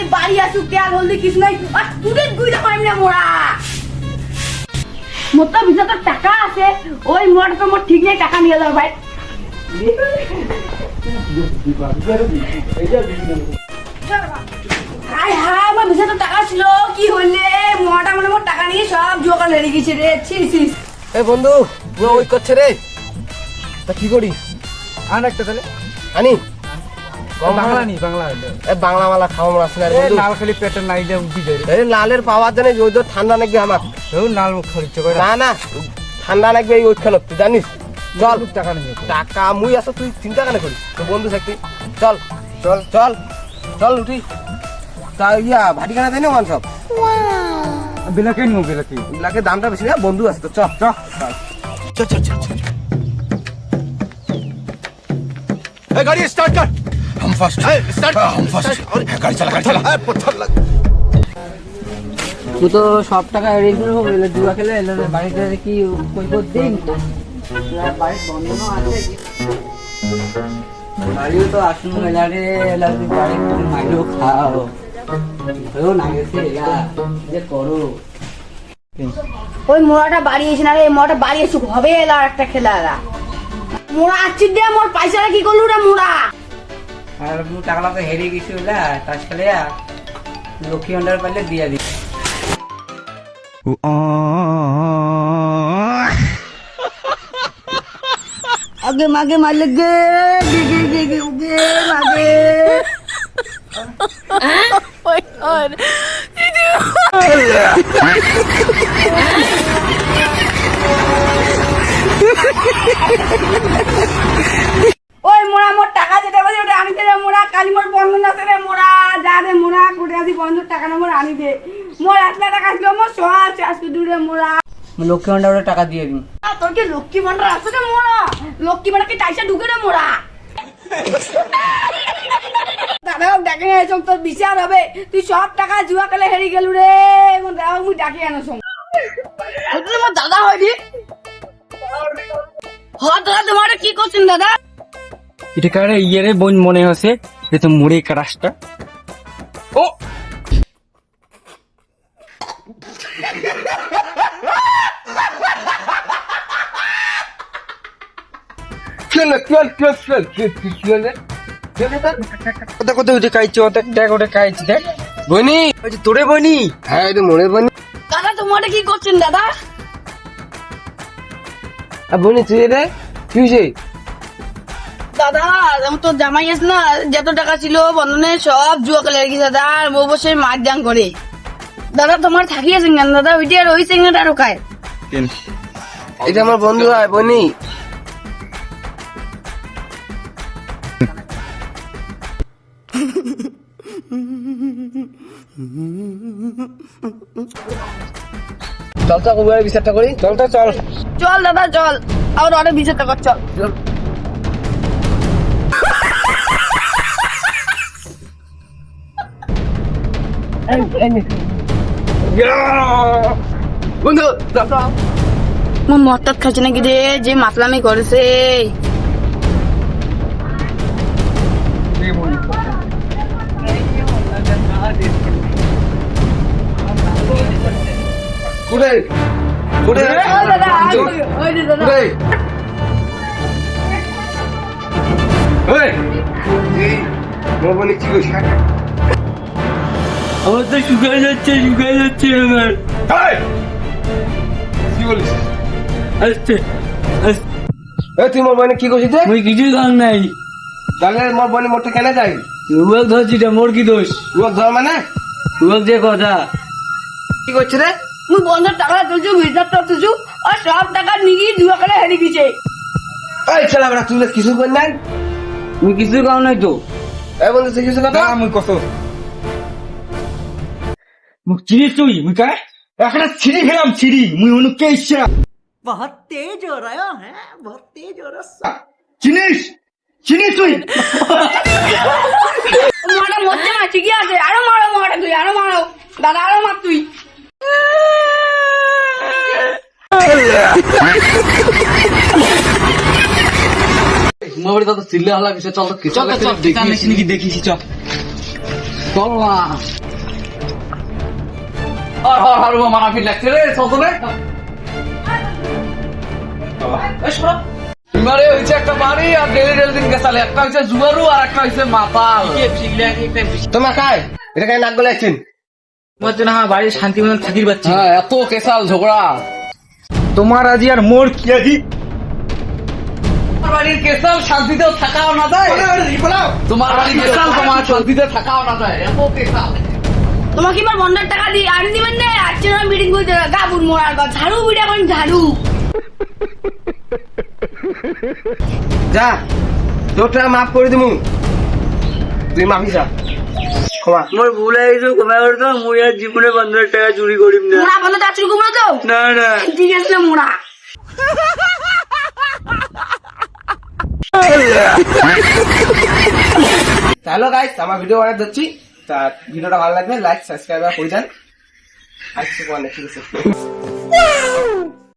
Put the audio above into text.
খালি বাড়ি আসুক তেল হলদি কিছু নাই আর তুই গুইলা পাইম না মোরা মোটা ভিতরে তো টাকা আছে ওই মোড় তো মোর ঠিক নেই টাকা নিয়ে যাও ভাই হাই হাই আমার ভিতরে তো টাকা ছিল কি হইলে মোটা মানে মোর টাকা নিয়ে সব জোগাড় হয়ে গেছে রে ছি এ বন্ধু পুরো ওই করছে রে তা কি করি আন একটা তাহলে আনি বাংলা নি বাংলা এ বাংলা মালা খাওয়া মাছ না রে এ বন্ধু নাল খালি পেটে নাই দে উঠি যায় এই লালের পাওয়ার জানে ওই তো ঠান্ডা লাগবে আমার ও নাল মুখ খরচ করে না না ঠান্ডা লাগবে এই ওইখানে তুই জানিস চল টাকা নেই টাকা মুই আসো তুই চিন্তা কেন করিস তো বন্ধু থাকবি চল চল চল চল উঠি তা ইয়া ভাটি খানা দেয় না মান সব বিলাকে নিও বিলাকে লাগে দামটা বেশি না বন্ধু আছে তো চল চল চল চল চল ए गाड़ी स्टार्ट कर हम फर्स्ट स्टार्ट हम फर्स्ट गाड़ी चला पत्थर लग তুই তো সব টাকা হেরে গেল জুয়া খেলে বাড়িতে কি কই দিন বাড়ির বন্ধনও আছে বাড়িও তো আসুন মেলারে এলাকে বাড়ি মাইলো খাও হয়েও না গেছে এলা যে করো ওই মোড়াটা বাড়ি এসে না রে মোড়াটা বাড়ি এসুক হবে এলা একটা খেলা এলা মোড়া আচ্ছি দে মোর পয়সাটা কি করলু রে মোড়া আর টাকা তো হেরে গেছি ওলা তাস খেলে লক্ষ্মী ভান্ডার পাইলে দিয়া দি আগে মাগে মারলে গে গে গে গে গে গে মাগে ওই মোড়া মোর টাকা যেটা বলে ওটা আনি দে রে মোড়া কালি মোর বন্ধন আছে রে মোড়া যা রে মোড়া কোটে আছি বন্ধন টাকা না মোর আনি দে মোর 1 লাখ টাকা ছিল মোর সব শেষ করে দূরে মোড়া লক্ষ্মী ভান্ডারে টাকা দিয়ে দিন তোর কি লক্ষ্মী ভান্ডার আছে রে মোড়া লক্ষ্মী ভান্ডার কি টাইসা ঢুকে রে মোড়া দাদা ডাকে এসব তোর বিচার হবে তুই সব টাকা জুয়া খেলে হেরে গেলু রে এখন দাদা মুই ডাকে আনো সঙ্গ তুই আমার দাদা হইলি হ্যাঁ দাদা তোমার কি করছেন দাদা এটা কারে ইয়েরে বোন মনে হচ্ছে এ তো মুড়ে কারাসটা ও কোথায় কোথায় উঠে খাইছে ওদের দেখ ওটা খাইছে দেখ বনি ওই যে তোরে বনি হ্যাঁ এটা মনে বনি দাদা তোমার কি করছেন দাদা বনি তুই রে কি হয়েছে দাদা আমি তো জামাই আছে না যত টাকা ছিল বন্ধনে সব জুয়া খেলে গেছে দাদা আর বউ বসে মাছ জাং করে দাদা তোমার থাকিয়েছেন কেন দাদা ওইটি আর ওই সিংহাটা আরো খায় এটা আমার বন্ধু হয় বনি চল তো ওগুলোর বিচারটা করি চল তো চল চল দাদা চল আর অনেক বিচার টাকা চল বন্ধু মোর মদটাত খাচ্ছে নাকি রে যে মাতলামি করেছে কুড়ে কুড়ে কুড়ে মোর বনি কি কইছ আমার তো শুকায় যাচ্ছে আমার কি বলিস আসছে এ তুই মোর বনি কি কইছিস মুই কিছুই কাম নাই তাহলে মোর বনি মোরটা কেন যাই উয়াক ধরছি মোর কি দোষ ও ধর মানে উয়াক যে কথা কি করছিস রে মুই বন্ধের টাকা তুলছু বিচারটা তুলছু আর সব টাকা নিয়ে জুয়া খেলে হেরে গেছে এই খেলা বেড়া তুই কিছু কর নাই মুই কিছু কাম নাই তো এ বন্ধু তুই কিছু কথা মুই কত মুখ চিনিস তুই মুই কায় একটা ছিড়ি খেলাম ছিড়ি মুই অনু কে ইচ্ছা বহুত তেজ হো রহা হ্যাঁ বহুত তেজ হো রহা চিনিস তুই মোটা মধ্যে না ঠিকই আছে আরো মারো মোটা তুই আরো মারো দাদা আরো মার তুই মোবাইল তো চিল্লা হলা কিছু চল চল দেখিস চল চল না আর মারাফি লাগছে রে চল এবারে হয়েছে একটা বাড়ি আর ডেলি দিন গেছালে একটা হয়েছে জুয়ারু আর একটা হয়েছে মাতাল তোমার খায় এটা খাই নাক গলে আছেন বাড়ির শান্তি মতন থাকির পাচ্ছি হ্যাঁ এত কেসাল ঝগড়া তোমার আজি আর মোর কি আজি তোমার বাড়ির কেসাল শান্তিতেও থাকাও না যায় তোমার বাড়ির কেসাল তোমার শান্তিতে থাকাও না যায় এত কেসাল তোমাকে এবার বন্ধের টাকা দিই আর দিবেন না আজকে না মিটিং করতে গাবুর মোড়ার গা ঝাড়ু বিড়া কোন ঝাড়ু যা তোরটা মাফ করে দিমু তুই মাফি যা ক্ষমা মোর ভুল হয়েছে ক্ষমা করে দাও মুই আর জীবনে 15 টাকা চুরি করিম না মোড়া বন্ধ টাকা চুরি করবো তো না না ঠিক আছে মোড়া হ্যালো গাইস আমার ভিডিও বানাতে যাচ্ছি তা ভিডিওটা ভালো লাগবে লাইক সাবস্ক্রাইব করে দেন আর কিছু বলেন ঠিক আছে